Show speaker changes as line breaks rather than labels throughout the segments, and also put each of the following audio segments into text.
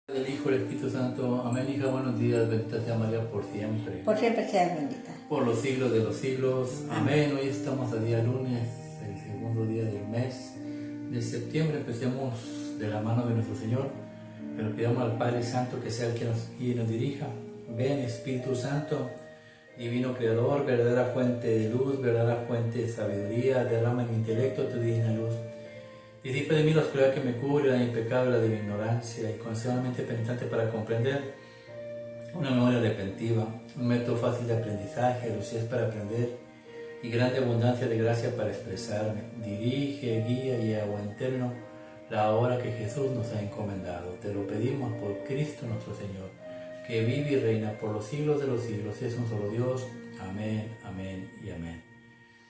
Del Hijo, el Espíritu Santo. Amén. Hija, buenos días. Bendita sea María por siempre.
Por siempre seas bendita.
Por los siglos de los siglos. Amén. Hoy estamos a día lunes, el segundo día del mes de septiembre. Empecemos de la mano de nuestro Señor, pero pidamos al Padre Santo que sea el que nos guíe y nos dirija. Ven, Espíritu Santo, divino Creador, verdadera fuente de luz, verdadera fuente de sabiduría, derrama en mi intelecto tu divina luz. Disipa de mí la oscuridad que me cubre, la de mi pecado y la de mi ignorancia, y conceda una mente penetrante para comprender, una memoria repentiva, un método fácil de aprendizaje, lucidez para aprender, y grande abundancia de gracia para expresarme. Dirige, guía y agua eterno la obra que Jesús nos ha encomendado. Te lo pedimos por Cristo nuestro Señor, que vive y reina por los siglos de los siglos. Es un solo Dios. Amén, amén y amén.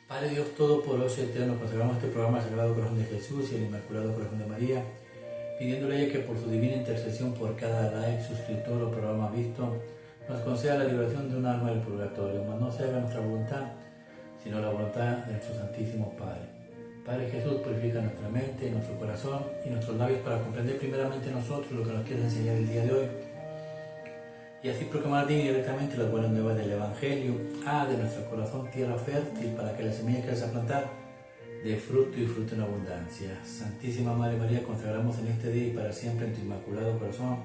Padre Dios Todopoderoso y Eterno, consagramos este programa al Sagrado Corazón de Jesús y al Inmaculado Corazón de María, pidiéndole a ella que por su divina intercesión por cada like, suscriptor o programa visto, nos conceda la liberación de un alma del purgatorio, mas no se haga nuestra voluntad, sino la voluntad de nuestro Santísimo Padre. Padre Jesús, purifica nuestra mente, nuestro corazón y nuestros labios para comprender primeramente nosotros lo que nos quieres enseñar el día de hoy, y así proclamar directamente las buenas nuevas del Evangelio. De nuestro corazón tierra fértil, para que la semilla que vas a plantar dé fruto y fruto en abundancia. Santísima Madre María, consagramos en este día y para siempre en tu inmaculado corazón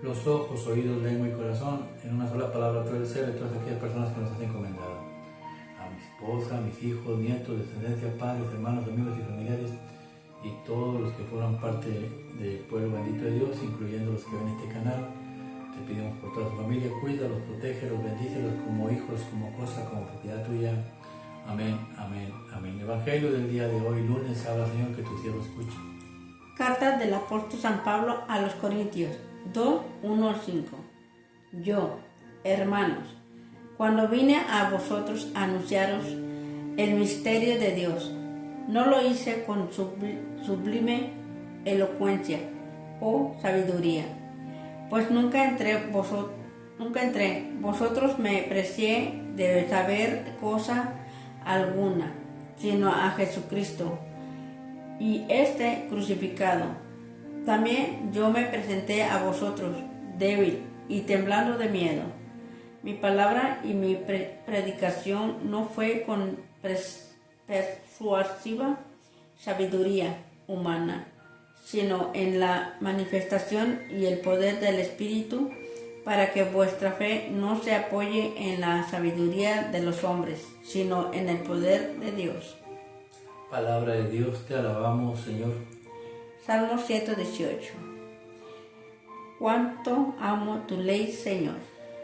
los ojos, oídos, lengua y corazón, en una sola palabra todo el ser de todas aquellas personas que nos has encomendado. A mi esposa, a mis hijos, nietos, descendencia, padres, hermanos, amigos y familiares, y todos los que forman parte del pueblo bendito de Dios, incluyendo los que ven este canal. Te pedimos por toda tu familia, cuídalos, protégelos, bendícelos como hijos, como cosa, como propiedad tuya. Amén, amén, amén. Evangelio del día de hoy, lunes, habla Señor, que tu siervo escuche.
Carta del apóstol San Pablo a los Corintios 2, 1 al 5. Yo, hermanos, cuando vine a vosotros a anunciaros el misterio de Dios, no lo hice con sublime elocuencia o sabiduría, pues nunca entre vosotros me precié de saber cosa alguna, sino a Jesucristo y este crucificado. También yo me presenté a vosotros débil y temblando de miedo. Mi palabra y mi predicación no fue con persuasiva sabiduría humana, sino en la manifestación y el poder del Espíritu, para que vuestra fe no se apoye en la sabiduría de los hombres, sino en el poder de Dios.
Palabra de Dios, te alabamos, Señor.
Salmo 118. Cuánto amo tu ley, Señor.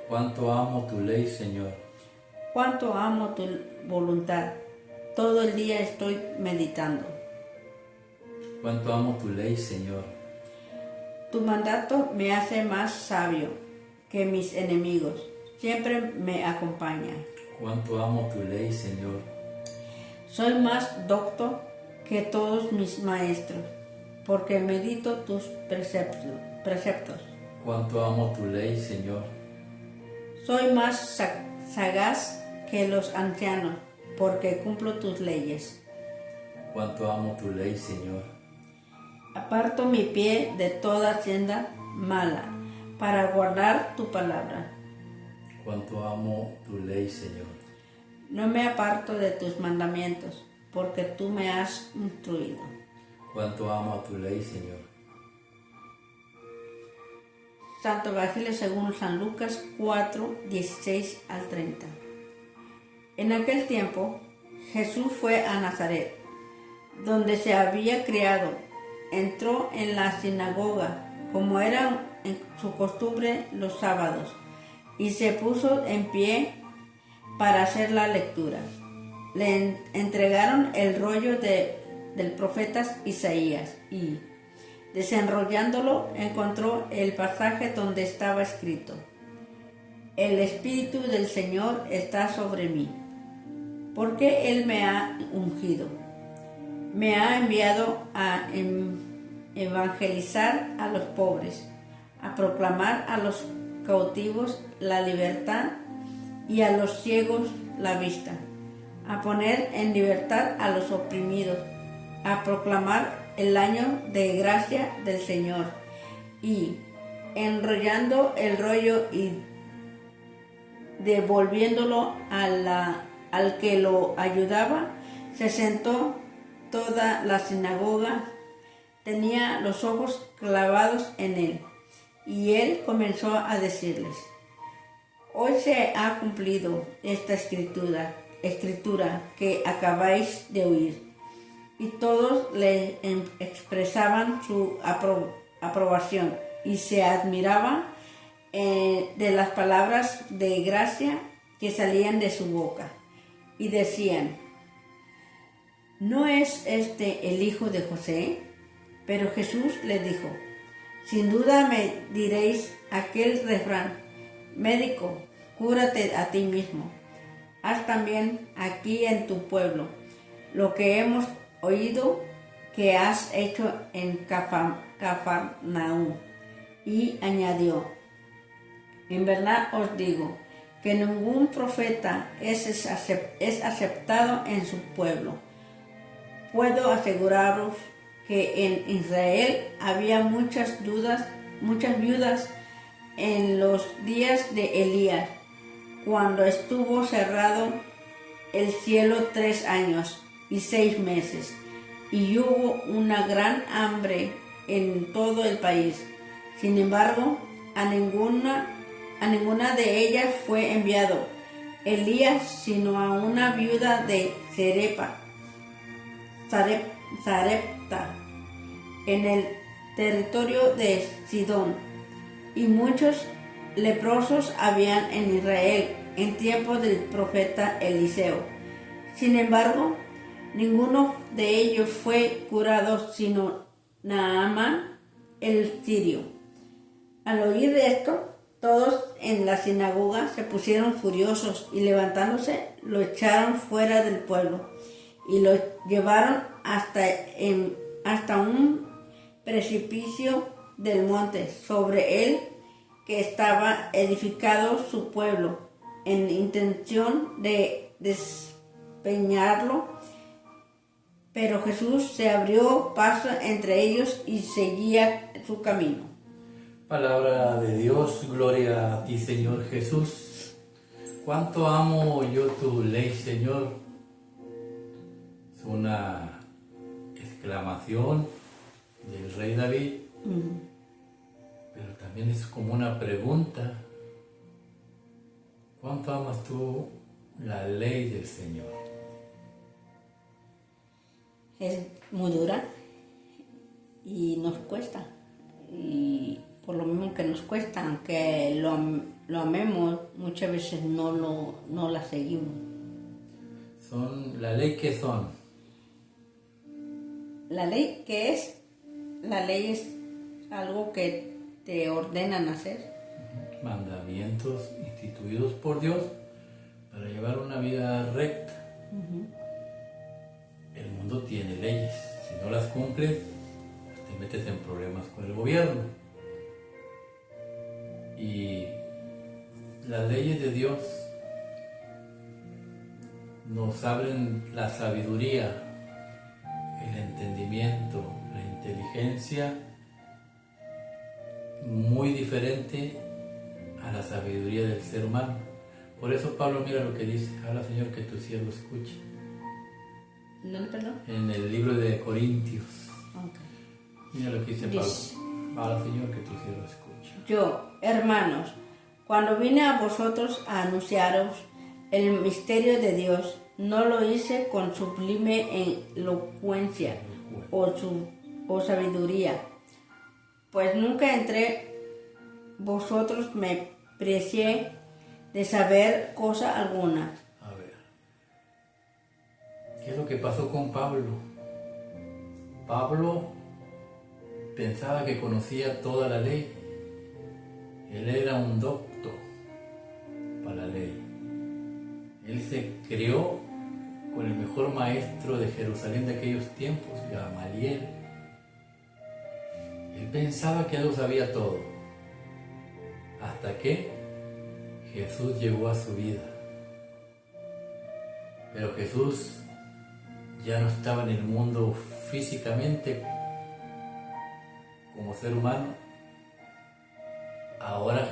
Cuánto amo tu ley, Señor.
Cuánto amo tu voluntad. Todo el día estoy meditando.
Cuánto amo tu ley, Señor.
Tu mandato me hace más sabio que mis enemigos. Siempre me acompaña.
Cuánto amo tu ley, Señor.
Soy más docto que todos mis maestros, porque medito tus preceptos.
Cuánto amo tu ley, Señor.
Soy más sagaz que los ancianos, porque cumplo tus leyes.
Cuánto amo tu ley, Señor.
Aparto mi pie de toda hacienda mala, para guardar tu palabra.
Cuánto amo tu ley, Señor.
No me aparto de tus mandamientos, porque tú me has instruido.
Cuánto amo a tu ley, Señor.
Santo Evangelio según San Lucas 4, 16 al 30. En aquel tiempo, Jesús fue a Nazaret, donde se había criado. Entró en la sinagoga, como era en su costumbre los sábados, y se puso en pie para hacer la lectura. Le entregaron el rollo del profeta Isaías y, desenrollándolo, encontró el pasaje donde estaba escrito: El Espíritu del Señor está sobre mí, porque Él me ha ungido. Me ha enviado a evangelizar a los pobres, a proclamar a los cautivos la libertad y a los ciegos la vista, a poner en libertad a los oprimidos, a proclamar el año de gracia del Señor y enrollando el rollo y devolviéndolo al que lo ayudaba, se sentó. Toda la sinagoga tenía los ojos clavados en él, y él comenzó a decirles: hoy se ha cumplido esta escritura que acabáis de oír. Y todos le expresaban su aprobación y se admiraban de las palabras de gracia que salían de su boca, y decían: ¿no es este el hijo de José? Pero Jesús les dijo: sin duda me diréis aquel refrán: médico, cúrate a ti mismo. Haz también aquí en tu pueblo lo que hemos oído que has hecho en Cafarnaúm. Y añadió: en verdad os digo que ningún profeta es aceptado en su pueblo. Puedo aseguraros que en Israel había muchas viudas en los días de Elías, cuando estuvo cerrado el cielo 3 años y 6 meses, y hubo una gran hambre en todo el país. Sin embargo, a ninguna de ellas fue enviado Elías, sino a una viuda de Sarepta, en el territorio de Sidón. Y muchos leprosos habían en Israel en tiempo del profeta Eliseo. Sin embargo, ninguno de ellos fue curado, sino Naamán el sirio. Al oír esto, todos en la sinagoga se pusieron furiosos y, levantándose, lo echaron fuera del pueblo y lo llevaron hasta un precipicio del monte sobre el que estaba edificado su pueblo, en intención de despeñarlo. Pero Jesús se abrió paso entre ellos y seguía su camino.
Palabra de Dios, gloria a ti, Señor Jesús. Cuánto amo yo tu ley, Señor. Es una exclamación del rey David, pero también es como una pregunta. ¿Cuánto amas tú la ley del Señor?
Es muy dura y nos cuesta. Y por lo mismo que nos cuesta, aunque lo amemos, muchas veces no la seguimos.
Son la ley que son.
La ley que es, la ley es algo que te ordenan hacer.
Mandamientos instituidos por Dios para llevar una vida recta. El mundo tiene leyes. Si no las cumples, te metes en problemas con el gobierno. Y las leyes de Dios nos abren la sabiduría, el entendimiento, la inteligencia, muy diferente a la sabiduría del ser humano. Por eso Pablo, mira lo que dice: habla, Señor, que tu siervo escuche.
¿Dónde, perdón?
En el libro de Corintios.
Okay.
Mira lo que dice Pablo: habla, Señor, que tu siervo escuche.
Yo, hermanos, cuando vine a vosotros a anunciaros el misterio de Dios, no lo hice con sublime elocuencia o sabiduría, pues nunca entre vosotros me precié de saber cosa alguna.
A ver, ¿qué es lo que pasó con Pablo? Pablo pensaba que conocía toda la ley. Él era un docto para la ley. Él se crió con el mejor maestro de Jerusalén de aquellos tiempos, Gamaliel. Él pensaba que él lo sabía todo, hasta que Jesús llegó a su vida. Pero Jesús ya no estaba en el mundo físicamente como ser humano,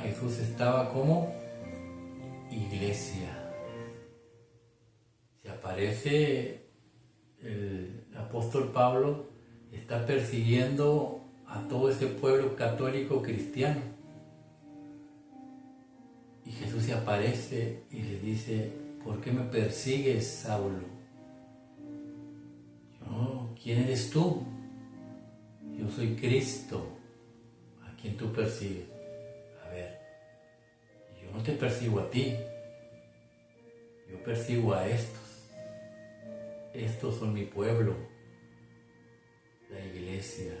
Jesús estaba como iglesia. Se aparece el apóstol Pablo, está persiguiendo a todo ese pueblo católico cristiano. Y Jesús se aparece y le dice: ¿por qué me persigues, Saulo? ¿Quién eres tú? Yo soy Cristo, a quien tú persigues. A ver, yo no te persigo a ti, yo persigo a estos. Estos son mi pueblo, la iglesia.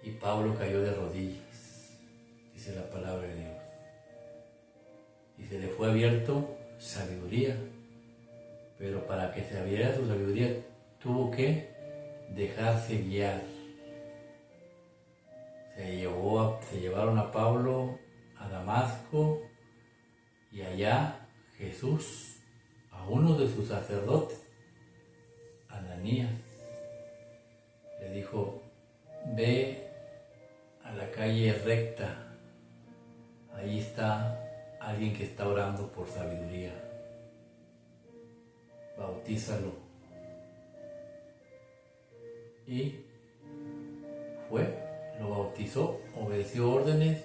Y Pablo cayó de rodillas, dice la palabra de Dios. Y se le fue abierto sabiduría. Pero para que se abriera su sabiduría, tuvo que dejarse guiar. Se llevaron a Pablo a Damasco, y allá Jesús, a uno de sus sacerdotes, Ananías, le dijo: ve a la calle recta, ahí está alguien que está orando por sabiduría, bautízalo. Y fue, lo bautizó, obedeció órdenes,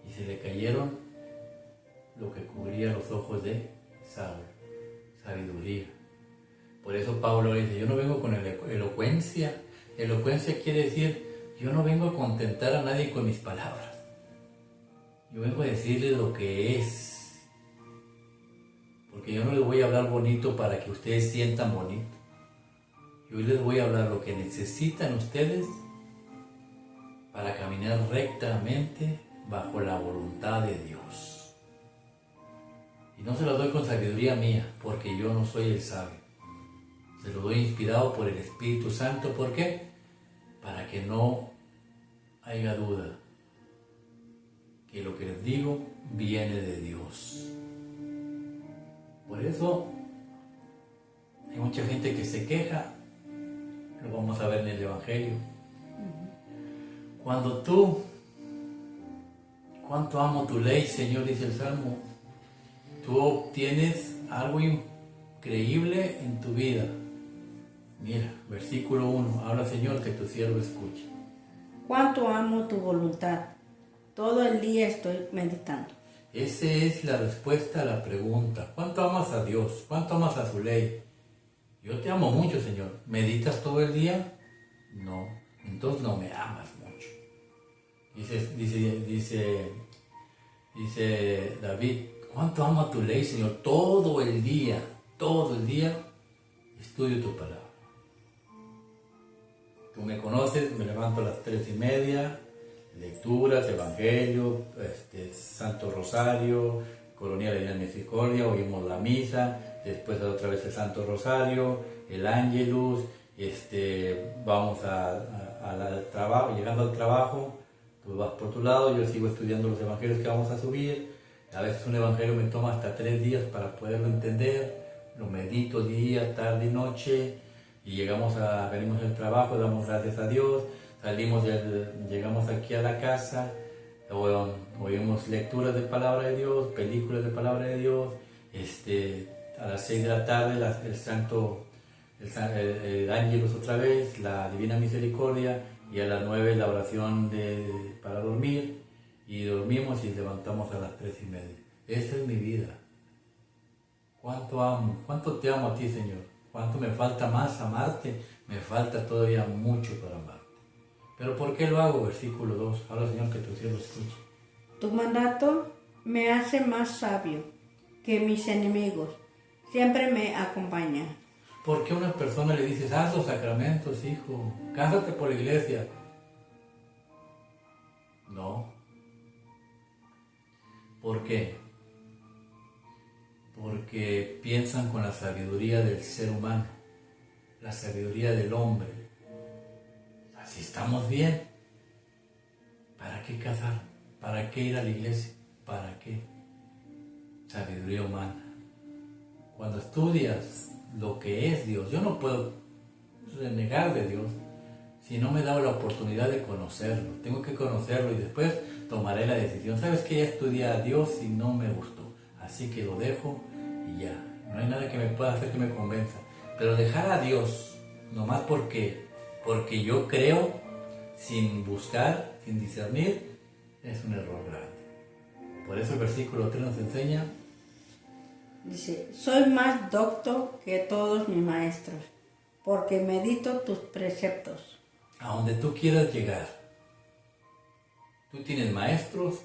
y se le cayeron lo que cubría los ojos de Saulo, sabiduría. Por eso Pablo dice: yo no vengo con elocuencia. Elocuencia quiere decir, yo no vengo a contentar a nadie con mis palabras. Yo vengo a decirles lo que es. Porque yo no les voy a hablar bonito para que ustedes sientan bonito. Yo les voy a hablar lo que necesitan ustedes para caminar rectamente bajo la voluntad de Dios. Y no se lo doy con sabiduría mía, porque yo no soy el sabio. Se lo doy inspirado por el Espíritu Santo. ¿Por qué? Para que no haya duda que lo que les digo viene de Dios. Por eso hay mucha gente que se queja. Lo vamos a ver en el Evangelio. Cuando tú, cuánto amo tu ley, Señor, dice el Salmo, tú obtienes algo increíble en tu vida. Mira, versículo 1, habla, Señor, que tu siervo escuche.
Cuánto amo tu voluntad, todo el día estoy meditando.
Esa es la respuesta a la pregunta. ¿Cuánto amas a Dios? ¿Cuánto amas a su ley? Yo te amo mucho, Señor. ¿Meditas todo el día? No. Entonces no me amas mucho. Dice David: ¿cuánto amo tu ley, Señor? Todo el día estudio tu palabra. Tú me conoces, me levanto a las 3:30, lecturas, evangelio, Santo Rosario, Coronilla de la Misericordia, oímos la misa, después otra vez el Santo Rosario, el Ángelus, vamos al trabajo. Llegando al trabajo, tú vas por tu lado, yo sigo estudiando los evangelios que vamos a subir. A veces un evangelio me toma hasta 3 días para poderlo entender, lo medito día, tarde y noche, y venimos del trabajo, damos gracias a Dios, llegamos aquí a la casa, oímos lecturas de palabra de Dios, películas de palabra de Dios, a las 6 de la tarde el Ángelus otra vez, la Divina Misericordia, y a las 9 la oración para dormir, y dormimos y levantamos a las 3:30. Esa es mi vida. ¿Cuánto te amo a ti, Señor? ¿Cuánto me falta más amarte? Me falta todavía mucho para amarte. ¿Pero por qué lo hago? Versículo 2. Habla, Señor, que tu siervo escuche.
Tu mandato me hace más sabio que mis enemigos. Siempre me acompaña.
¿Por qué a una persona le dices: haz los sacramentos, hijo, cásate por la iglesia? No. ¿Por qué? Porque piensan con la sabiduría del ser humano, la sabiduría del hombre. Así estamos bien. ¿Para qué casar? ¿Para qué ir a la iglesia? ¿Para qué? Sabiduría humana. Cuando estudias lo que es Dios, yo no puedo renegar de Dios. si no me he dado la oportunidad de conocerlo? Tengo que conocerlo y después tomaré la decisión. ¿Sabes qué? Ya estudié a Dios y no me gustó, así que lo dejo y ya. No hay nada que me pueda hacer que me convenza. Pero dejar a Dios, nomás porque yo creo, sin buscar, sin discernir, es un error grande. Por eso el versículo 3 nos enseña.
Dice, soy más docto que todos mis maestros, porque medito tus preceptos.
A donde tú quieras llegar. Tú tienes maestros,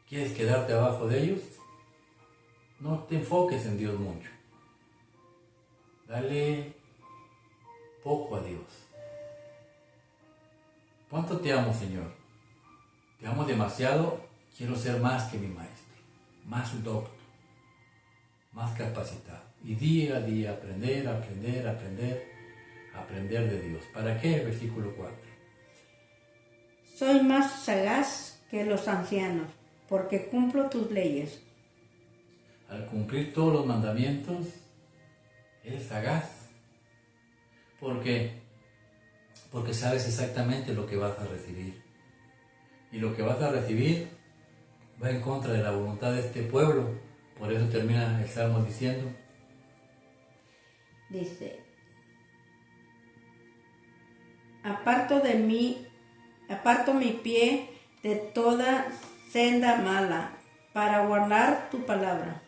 ¿quieres quedarte abajo de ellos? No te enfoques en Dios mucho. Dale poco a Dios. ¿Cuánto te amo, Señor? Te amo demasiado, quiero ser más que mi maestro, más docto, más capacitado. Y día a día aprender de Dios. ¿Para qué? Versículo 4.
Soy más sagaz que los ancianos, porque cumplo tus leyes.
Al cumplir todos los mandamientos, eres sagaz. ¿Por qué? Porque sabes exactamente lo que vas a recibir. Y lo que vas a recibir va en contra de la voluntad de este pueblo. Por eso termina el Salmo diciendo.
Dice, aparto mi pie de toda senda mala, para guardar tu palabra.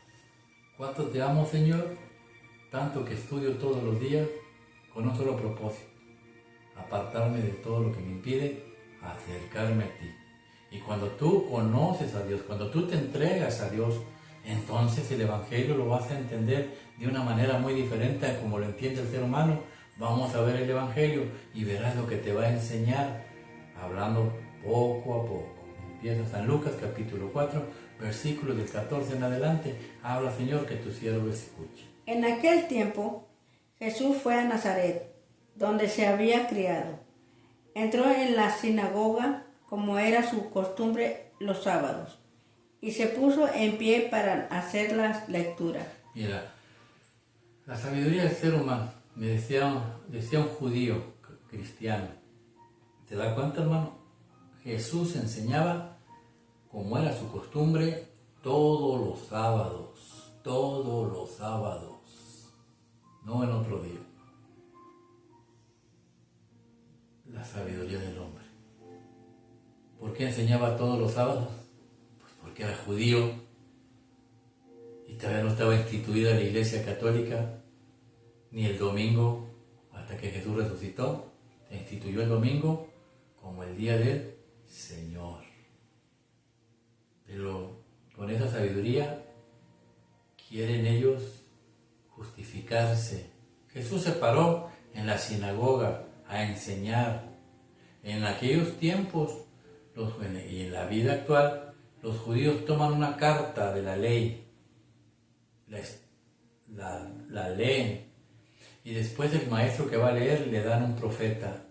¿Cuánto te amo, Señor? Tanto que estudio todos los días con un solo propósito: apartarme de todo lo que me impide acercarme a ti. Y cuando tú conoces a Dios, cuando tú te entregas a Dios, entonces el Evangelio lo vas a entender de una manera muy diferente a como lo entiende el ser humano. Vamos a ver el Evangelio y verás lo que te va a enseñar, hablando poco a poco. Empieza San Lucas capítulo 4, versículos del 14 en adelante. Habla, Señor, que tu siervo escuche.
En aquel tiempo, Jesús fue a Nazaret, donde se había criado. Entró en la sinagoga, como era su costumbre los sábados, y se puso en pie para hacer las lecturas.
Mira, la sabiduría del ser humano, me decía un judío cristiano. ¿Te das cuenta, hermano? Jesús enseñaba, como era su costumbre, todos los sábados, no en otro día. La sabiduría del hombre. ¿Por qué enseñaba todos los sábados? Pues porque era judío y todavía no estaba instituida la Iglesia Católica, ni el domingo, hasta que Jesús resucitó. Se instituyó el domingo como el día del Señor. Pero con esa sabiduría quieren ellos justificarse. Jesús se paró en la sinagoga a enseñar. En aquellos tiempos y en la vida actual, los judíos toman una carta de la ley, la leen, y después el maestro que va a leer le dan un profeta.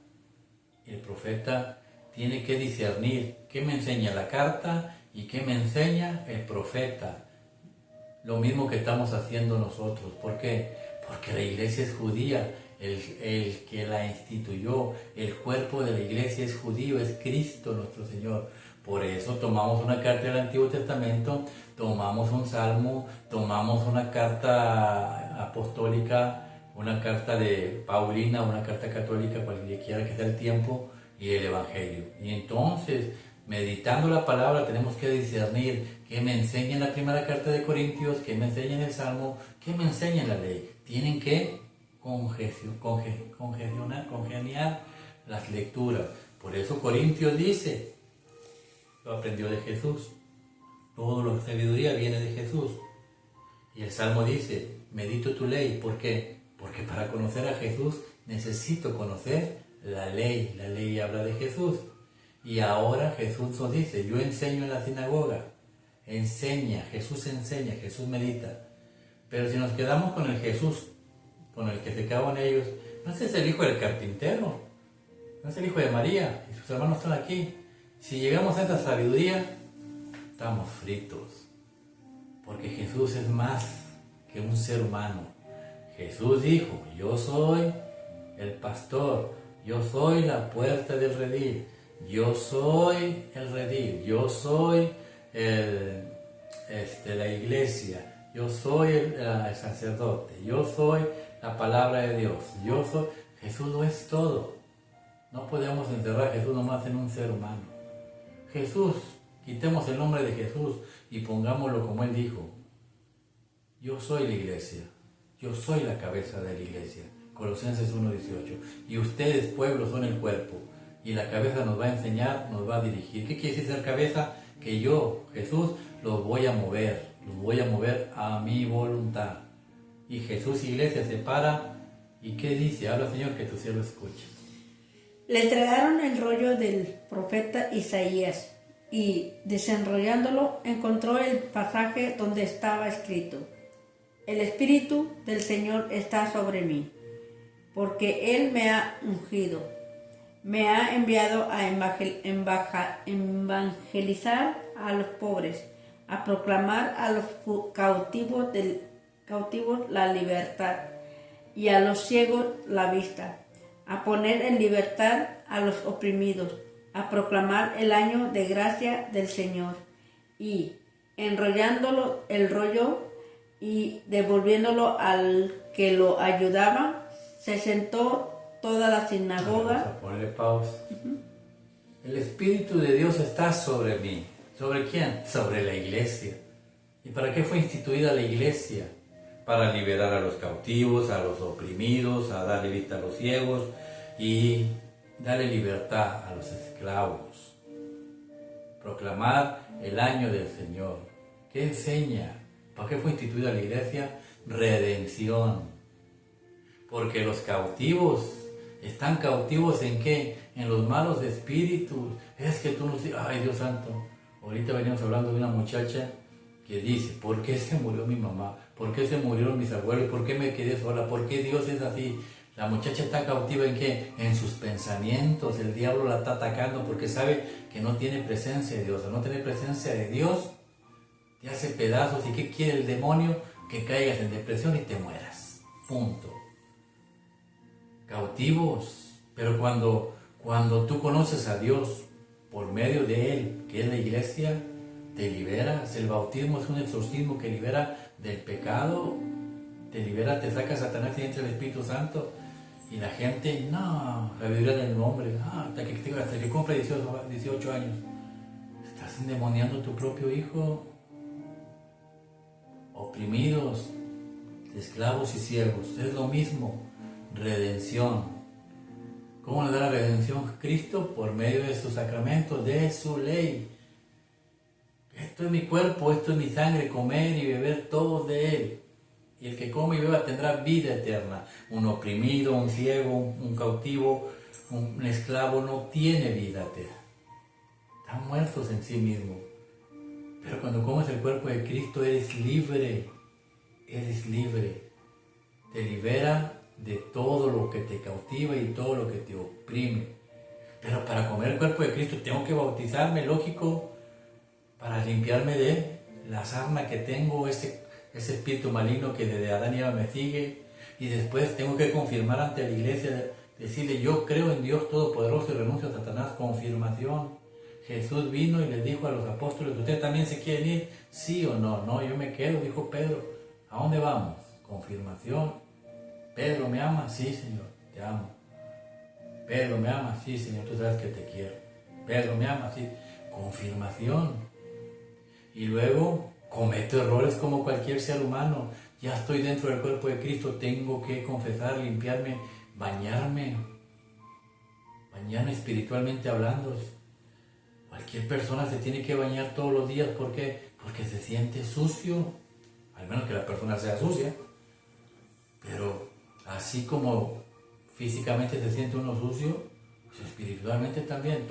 El profeta tiene que discernir qué me enseña la carta y qué me enseña el profeta. Lo mismo que estamos haciendo nosotros. ¿Por qué? Porque la iglesia es judía. El que la instituyó, el cuerpo de la iglesia es judío, es Cristo nuestro Señor. Por eso tomamos una carta del Antiguo Testamento, tomamos un salmo, tomamos una carta apostólica, una carta de Paulina, una carta católica, cualquiera que sea el tiempo, y el Evangelio. Y entonces, meditando la palabra, tenemos que discernir qué me enseña en la primera carta de Corintios, qué me enseña en el Salmo, qué me enseña en la ley. Tienen que congeniar las lecturas. Por eso Corintios dice, lo aprendió de Jesús. Toda la sabiduría viene de Jesús. Y el Salmo dice, medito tu ley. ¿Por qué? Porque para conocer a Jesús necesito conocer la ley. La ley habla de Jesús. Y ahora Jesús nos dice, yo enseño en la sinagoga. Jesús medita. Pero si nos quedamos con el Jesús con el que se caban ellos, no es el hijo del carpintero, no es el hijo de María, y sus hermanos están aquí. Si llegamos a esta sabiduría, estamos fritos, porque Jesús es más que un ser humano. Jesús dijo, yo soy el pastor, Yo soy la puerta del redil. Yo soy el redil. Yo soy la iglesia. Yo soy el sacerdote. Yo soy la palabra de Dios. Yo soy... Jesús lo es todo. No podemos encerrar a Jesús nomás en un ser humano. Jesús, quitemos el nombre de Jesús y pongámoslo como Él dijo. Yo soy la iglesia. Yo soy la cabeza de la iglesia. Colosenses 1:18. Y ustedes, pueblo, son el cuerpo. Y la cabeza nos va a enseñar, nos va a dirigir. ¿Qué quiere decir ser cabeza? Que yo, Jesús, los voy a mover. Los voy a mover a mi voluntad. Y Jesús, iglesia, se para. ¿Y qué dice? Habla, Señor, que tu siervo escuche.
Le entregaron el rollo del profeta Isaías y, desenrollándolo, encontró el pasaje donde estaba escrito: El Espíritu del Señor está sobre mí, porque Él me ha ungido, me ha enviado a evangelizar a los pobres, a proclamar a los cautivos la libertad y a los ciegos la vista, a poner en libertad a los oprimidos, a proclamar el año de gracia del Señor. Y, enrollándolo el rollo y devolviéndolo al que lo ayudaba, se sentó toda la sinagoga.
Vamos a ponerle pausa. El Espíritu de Dios está sobre mí. ¿Sobre quién? Sobre la iglesia. ¿Y para qué fue instituida la iglesia? Para liberar a los cautivos, a los oprimidos, a darle vista a los ciegos y darle libertad a los esclavos. Proclamar el año del Señor. ¿Qué enseña? ¿Para qué fue instituida la iglesia? Redención. Porque los cautivos están cautivos ¿en qué? En los malos espíritus. Es que tú no dices, ay Dios santo. Ahorita veníamos hablando de una muchacha que dice, ¿por qué se murió mi mamá? ¿Por qué se murieron mis abuelos? ¿Por qué me quedé sola? ¿Por qué Dios es así? La muchacha está cautiva ¿en qué? En sus pensamientos. El diablo la está atacando porque sabe que no tiene presencia de Dios. Al no tener presencia de Dios, te hace pedazos. ¿Y qué quiere el demonio? Que caigas en depresión y te mueras. Punto. Cautivos. Pero cuando tú conoces a Dios por medio de Él, que es la iglesia, te liberas. El bautismo es un exorcismo que libera del pecado, te libera, te saca Satanás y entra el Espíritu Santo. Y la gente, no, la Biblia del nombre, hasta que cumple 18 años. Estás endemoniando a tu propio hijo. Oprimidos, esclavos y siervos, es lo mismo. Redención. ¿Cómo nos da la redención Cristo? Por medio de sus sacramentos, de su ley. Esto es mi cuerpo, esto es mi sangre, comer y beber todos de él. Y el que come y beba tendrá vida eterna. Un oprimido, un ciego, un cautivo, un esclavo no tiene vida eterna. Están muertos en sí mismos. Pero cuando comes el cuerpo de Cristo eres libre. Eres libre. Te libera de todo lo que te cautiva y todo lo que te oprime. Pero para comer el cuerpo de Cristo tengo que bautizarme, lógico, para limpiarme de la sarna que tengo, ese espíritu maligno que desde Adán y Eva me sigue. Y después tengo que confirmar ante la iglesia, decirle, yo creo en Dios Todopoderoso y renuncio a Satanás. Confirmación. Jesús vino y les dijo a los apóstoles, ¿ustedes también se quieren ir? ¿Sí o no? No, yo me quedo, dijo Pedro. ¿A dónde vamos? Confirmación. Pedro, ¿me amas? Sí, Señor, te amo. Pedro, ¿me amas? Sí, Señor, tú sabes que te quiero. Pedro, ¿me amas? Sí. Confirmación. Y luego cometo errores como cualquier ser humano. Ya estoy dentro del cuerpo de Cristo, tengo que confesar, limpiarme, bañarme espiritualmente hablando. Cualquier persona se tiene que bañar todos los días. ¿Por qué? Porque se siente sucio, al menos que la persona sea sucia. Pero así como físicamente se siente uno sucio, pues espiritualmente también.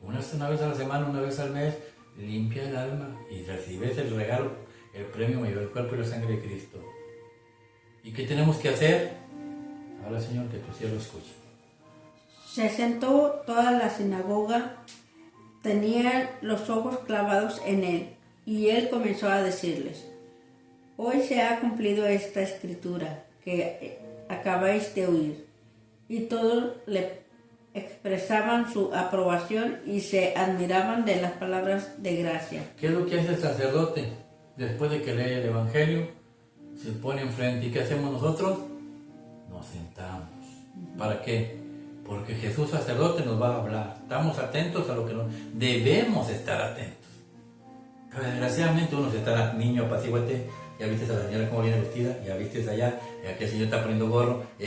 Una vez a la semana, una vez al mes, limpia el alma y recibes el regalo, el premio mayor, el cuerpo y la sangre de Cristo. ¿Y qué tenemos que hacer? Habla, Señor, que tu siervo escuche.
Se sentó toda la sinagoga, tenían los ojos clavados en él, y él comenzó a decirles: Hoy se ha cumplido esta escritura que acabáis de oír. y todos le expresaban su aprobación y se admiraban de las palabras de gracia.
¿Qué es lo que hace el sacerdote? Después de que lee el Evangelio, se pone enfrente. ¿Y qué hacemos nosotros? Nos sentamos. ¿Para qué? Porque Jesús sacerdote nos va a hablar. Estamos atentos a lo que nos... Debemos estar atentos. Pero desgraciadamente uno se está, niño, apacíguate, ya viste a la señora cómo viene vestida, ya viste allá, ya que el señor está poniendo gorro, y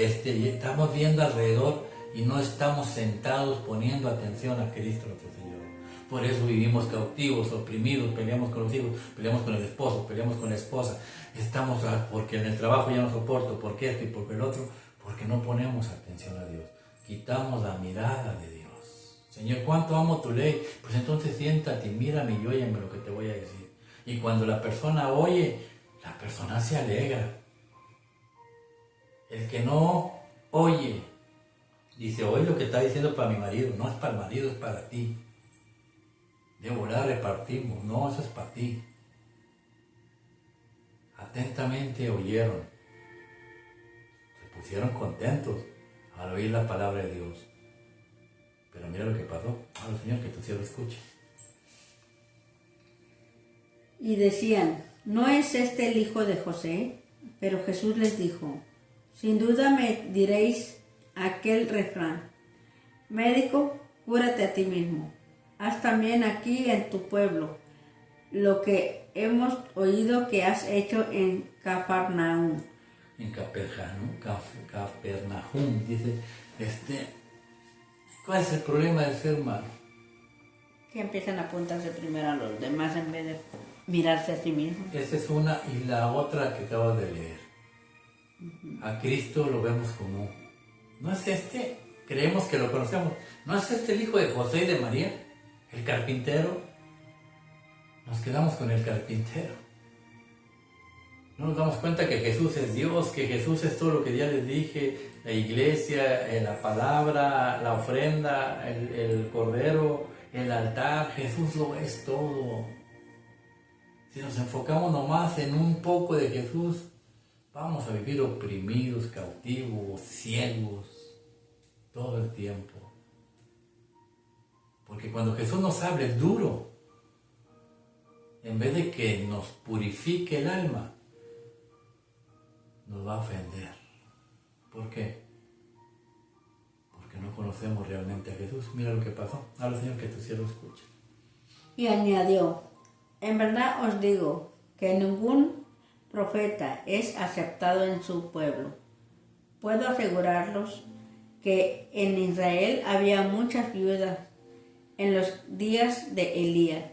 estamos viendo alrededor y no estamos sentados poniendo atención a Cristo nuestro Señor. Por eso vivimos cautivos, oprimidos, peleamos con los hijos, peleamos con el esposo, peleamos con la esposa. Estamos, porque en el trabajo ya no soporto, porque esto y porque el otro, porque no ponemos atención a Dios. Quitamos la mirada de Dios. Señor, ¿cuánto amo tu ley? Pues entonces siéntate, mírame y óyeme lo que te voy a decir. Y cuando la persona oye, la persona se alegra. El que no oye, dice, oye lo que está diciendo para mi marido. No es para el marido, es para ti. De volar repartimos. No, eso es para ti. Atentamente oyeron. Se pusieron contentos al oír la palabra de Dios. Pero mira lo que pasó. Señor, que tu siervo escuche.
Y decían, ¿no es este el hijo de José? Pero Jesús les dijo, sin duda me diréis aquel refrán, médico, cúrate a ti mismo. Haz también aquí en tu pueblo lo que hemos oído que has hecho en Cafarnaúm.
En Capernaum, dice, ¿cuál es el problema del ser humano?
Que empiezan a apuntarse primero a los demás en vez de mirarse a sí mismos.
Esa es una, y la otra que acabas de leer. A Cristo lo vemos como, ¿no es este? Creemos que lo conocemos. ¿No es este el hijo de José y de María? El carpintero. Nos quedamos con el carpintero. No nos damos cuenta que Jesús es Dios, que Jesús es todo lo que ya les dije, la iglesia, la palabra, la ofrenda, el cordero, el altar. Jesús lo es todo. Si nos enfocamos nomás en un poco de Jesús, vamos a vivir oprimidos, cautivos, ciegos, todo el tiempo. Porque cuando Jesús nos habla es duro. En vez de que nos purifique el alma, nos va a ofender. ¿Por qué? Porque no conocemos realmente a Jesús. Mira lo que pasó. Habla, Señor, que tu siervo escuche.
Y añadió, en verdad os digo que ningún profeta es aceptado en su pueblo. Puedo asegurarlos que en Israel había muchas viudas en los días de Elías,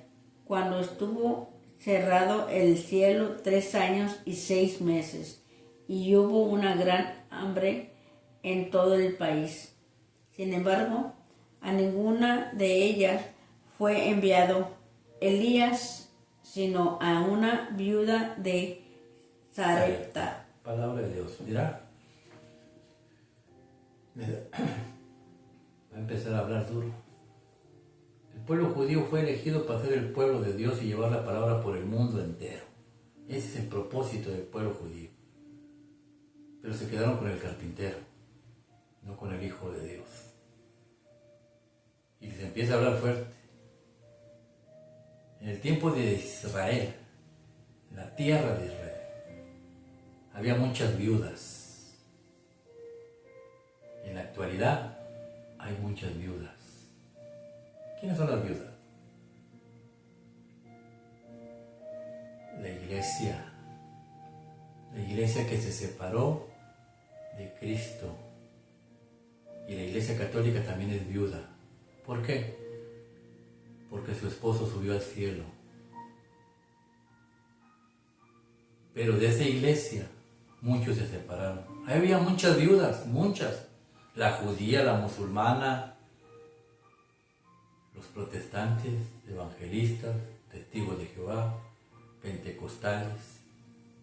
cuando estuvo cerrado el cielo 3 años y 6 meses, y hubo una gran hambre en todo el país. Sin embargo, a ninguna de ellas fue enviado Elías, sino a una viuda de Sarepta.
Palabra de Dios. Mira, va a empezar a hablar duro. El pueblo judío fue elegido para ser el pueblo de Dios y llevar la palabra por el mundo entero. Ese es el propósito del pueblo judío. Pero se quedaron con el carpintero, no con el Hijo de Dios. Y se empieza a hablar fuerte. En el tiempo de Israel, en la tierra de Israel, había muchas viudas. En la actualidad hay muchas viudas. ¿Quiénes son las viudas? La iglesia que se separó de Cristo. Y la iglesia católica también es viuda. ¿Por qué? Porque su esposo subió al cielo. Pero de esa iglesia muchos se separaron. Ahí había muchas viudas, muchas. La judía, la musulmana, los protestantes, evangelistas, testigos de Jehová, pentecostales,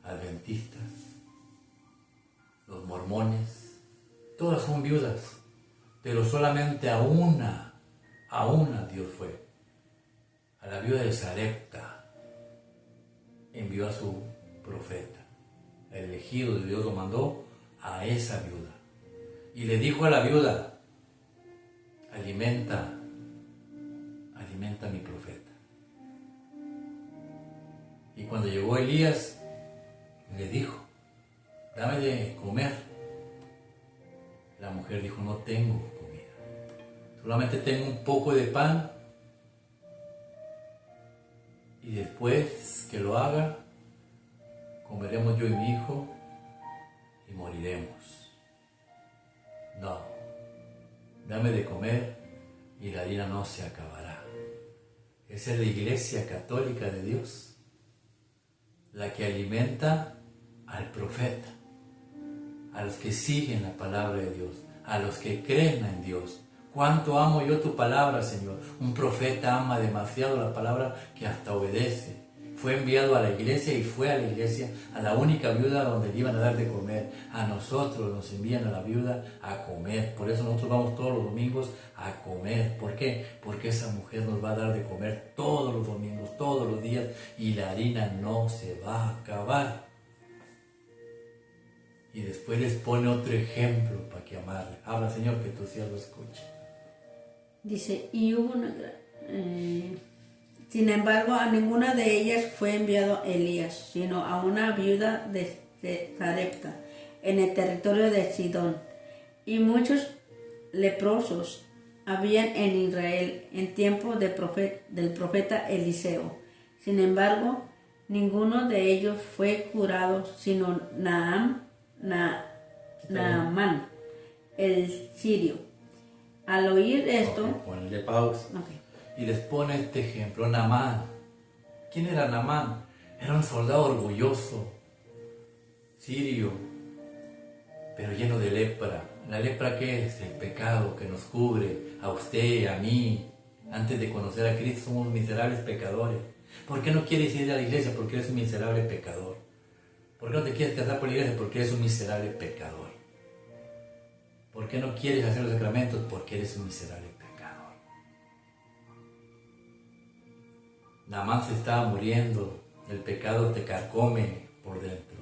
adventistas, los mormones, todas son viudas, pero solamente a una Dios fue. A la viuda de Sarepta envió a su profeta. El elegido de Dios lo mandó a esa viuda. Y le dijo a la viuda, alimenta a mi profeta. Y cuando llegó Elías, le dijo, dame de comer. La mujer dijo, no tengo comida, solamente tengo un poco de pan, y después que lo haga, comeremos yo y mi hijo y moriremos. No, dame de comer y la harina no se acabará. Esa es la Iglesia Católica de Dios, la que alimenta al profeta, a los que siguen la palabra de Dios, a los que creen en Dios. Cuánto amo yo tu palabra, Señor. Un profeta ama demasiado la palabra que hasta obedece. Fue enviado a la iglesia y fue a la iglesia, a la única viuda donde le iban a dar de comer. A nosotros nos envían a la viuda a comer. Por eso nosotros vamos todos los domingos a comer. ¿Por qué? Porque esa mujer nos va a dar de comer todos los domingos, todos los días, y la harina no se va a acabar. Y después les pone otro ejemplo para que amarle. Habla, Señor, que tu siervo escuche.
Dice, y hubo sin embargo, a ninguna de ellas fue enviado Elías, sino a una viuda de Sarepta, en el territorio de Sidón. Y muchos leprosos habían en Israel en tiempo del profeta Eliseo. Sin embargo, ninguno de ellos fue curado, sino Naamán, el sirio. Al oír esto...
Ponle pausa. Y les pone este ejemplo, Naamán. ¿Quién era Naamán? Era un soldado orgulloso, sirio, pero lleno de lepra. ¿La lepra qué es? El pecado que nos cubre a usted, a mí. Antes de conocer a Cristo somos miserables pecadores. ¿Por qué no quieres ir a la iglesia? Porque eres un miserable pecador. ¿Por qué no te quieres casar por la iglesia? Porque eres un miserable pecador. ¿Por qué no quieres hacer los sacramentos? Porque eres un miserable pecador. Naamán se estaba muriendo, el pecado te carcome por dentro.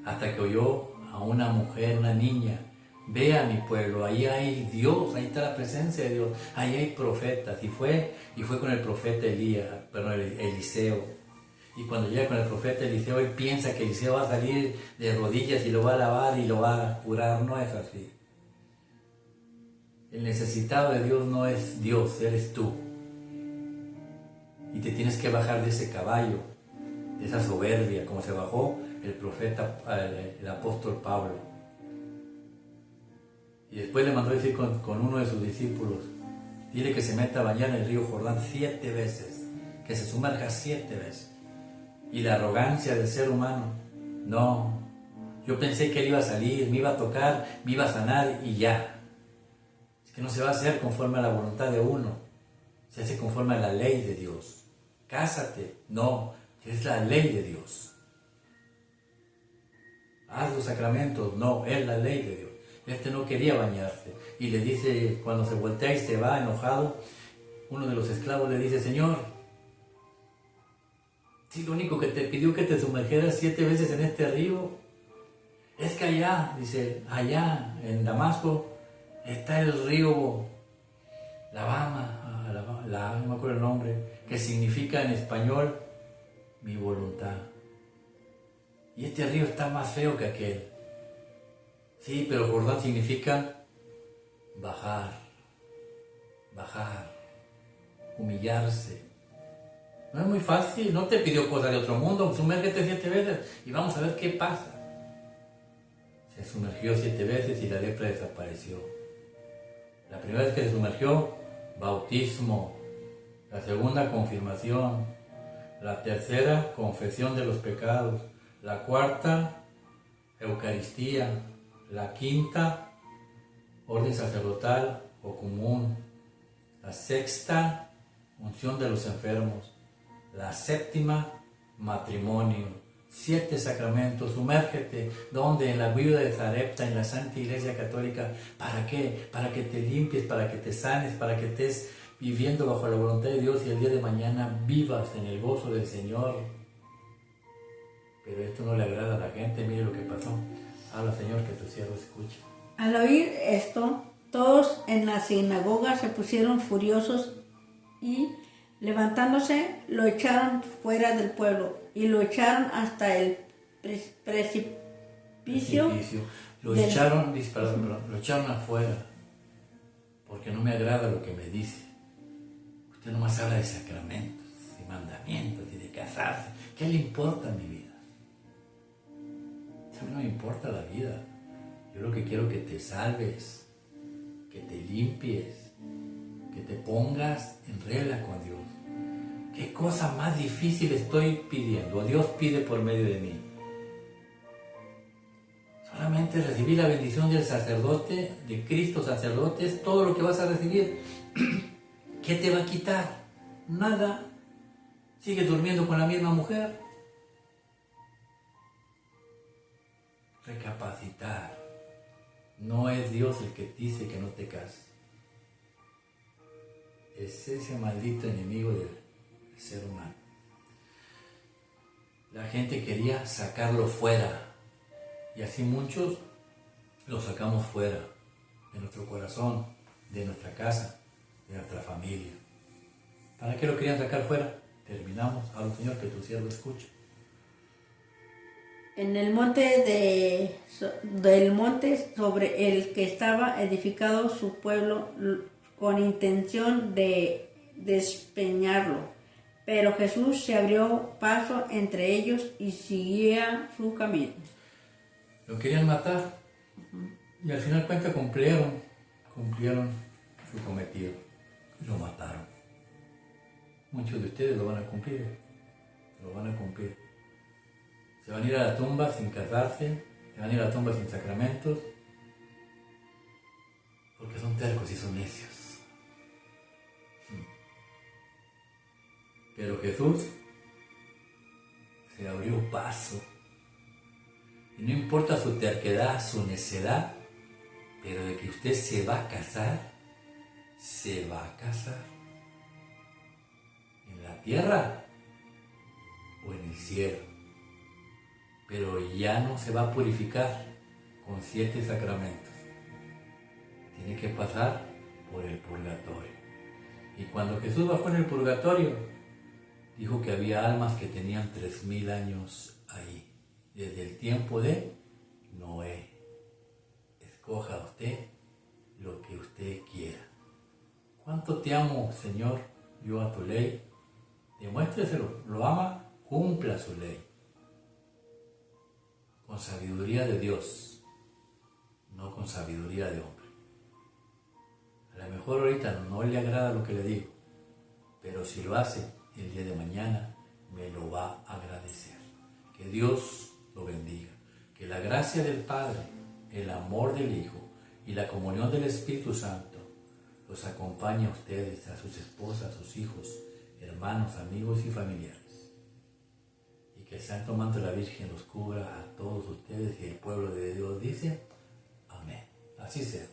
Hasta que oyó a una mujer, una niña, ve a mi pueblo, ahí hay Dios, ahí está la presencia de Dios, ahí hay profetas. Y fue con el profeta Eliseo. Y cuando llega con el profeta Eliseo, él piensa que Eliseo va a salir de rodillas y lo va a lavar y lo va a curar. No es así. El necesitado de Dios no es Dios, eres tú. Y te tienes que bajar de ese caballo, de esa soberbia, como se bajó el profeta, el apóstol Pablo. Y después le mandó decir con uno de sus discípulos, dile que se meta a bañar en el río Jordán 7 veces, que se sumerja 7 veces. Y la arrogancia del ser humano, no, yo pensé que él iba a salir, me iba a tocar, me iba a sanar y ya. Es que no se va a hacer conforme a la voluntad de uno, se hace conforme a la ley de Dios. Cásate, no, es la ley de Dios. Haz los sacramentos, no, es la ley de Dios. Este no quería bañarse y le dice, cuando se voltea y se va enojado, uno de los esclavos le dice, Señor, si lo único que te pidió que te sumergieras 7 veces en este río, es que allá, dice, allá en Damasco está el río Labama, no me acuerdo el nombre, que significa en español mi voluntad. Y este río está más feo que aquel. Sí, pero Jordán significa bajar, humillarse. No es muy fácil, no te pidió cosas de otro mundo, sumérgete 7 veces y vamos a ver qué pasa. Se sumergió 7 veces y la lepra desapareció. La primera vez que se sumergió, bautismo. La segunda, confirmación. La tercera, confesión de los pecados. La cuarta, Eucaristía. La quinta, orden sacerdotal o común. La sexta, unción de los enfermos. La séptima, matrimonio. 7 sacramentos, sumérgete. ¿Dónde? En la viuda de Sarepta, en la Santa Iglesia Católica. ¿Para qué? Para que te limpies, para que te sanes, para que estés viviendo bajo la voluntad de Dios y el día de mañana vivas en el gozo del Señor. Pero esto no le agrada a la gente, mire lo que pasó. Habla, Señor, que tu siervo escuche.
Al oír esto, todos en la sinagoga se pusieron furiosos y, levantándose, lo echaron fuera del pueblo y lo echaron hasta el precipicio.
Lo echaron, perdón, lo echaron afuera, porque no me agrada lo que me dice. Usted nomás habla de sacramentos, de mandamientos y de casarse. ¿Qué le importa mi vida? A mí no me importa la vida. Yo lo que quiero es que te salves, que te limpies, que te pongas en regla con Dios. ¿Qué cosa más difícil estoy pidiendo? Dios pide por medio de mí. Solamente recibir la bendición del sacerdote, de Cristo sacerdote, es todo lo que vas a recibir. ¿Qué te va a quitar? Nada. Sigue durmiendo con la misma mujer. Recapacitar. No es Dios el que dice que no te cases. Es ese maldito enemigo del ser humano. La gente quería sacarlo fuera. Y así muchos lo sacamos fuera de nuestro corazón, de nuestra casa, de nuestra familia. ¿Para qué lo querían sacar fuera? Terminamos. Habla, Señor, que tu siervo escuche.
En el monte del monte sobre el que estaba edificado su pueblo con intención de despeñarlo. Pero Jesús se abrió paso entre ellos y seguía su camino.
Lo querían matar y al final cuenta cumplieron su cometido y lo mataron. Muchos de ustedes lo van a cumplir. Se van a ir a la tumba sin casarse, se van a ir a la tumba sin sacramentos, porque son tercos y son necios. Pero Jesús se abrió paso. Y no importa su terquedad, su necedad, pero de que usted se va a casar, se va a casar. En la tierra o en el cielo. Pero ya no se va a purificar con 7 sacramentos. Tiene que pasar por el purgatorio. Y cuando Jesús bajó en el purgatorio, dijo que había almas que tenían 3000 años ahí. Desde el tiempo de Noé. Escoja usted lo que usted quiera. ¿Cuánto te amo, Señor, yo a tu ley? Demuéstreselo. Lo ama, cumpla su ley. Con sabiduría de Dios, no con sabiduría de hombre. A lo mejor ahorita no le agrada lo que le digo, pero si lo hace el día de mañana, me lo va a agradecer. Que Dios lo bendiga. Que la gracia del Padre, el amor del Hijo y la comunión del Espíritu Santo los acompañe a ustedes, a sus esposas, a sus hijos, hermanos, amigos y familiares. Y que el Santo Manto de la Virgen los cubra a todos ustedes y el pueblo de Dios dice, amén. Así sea.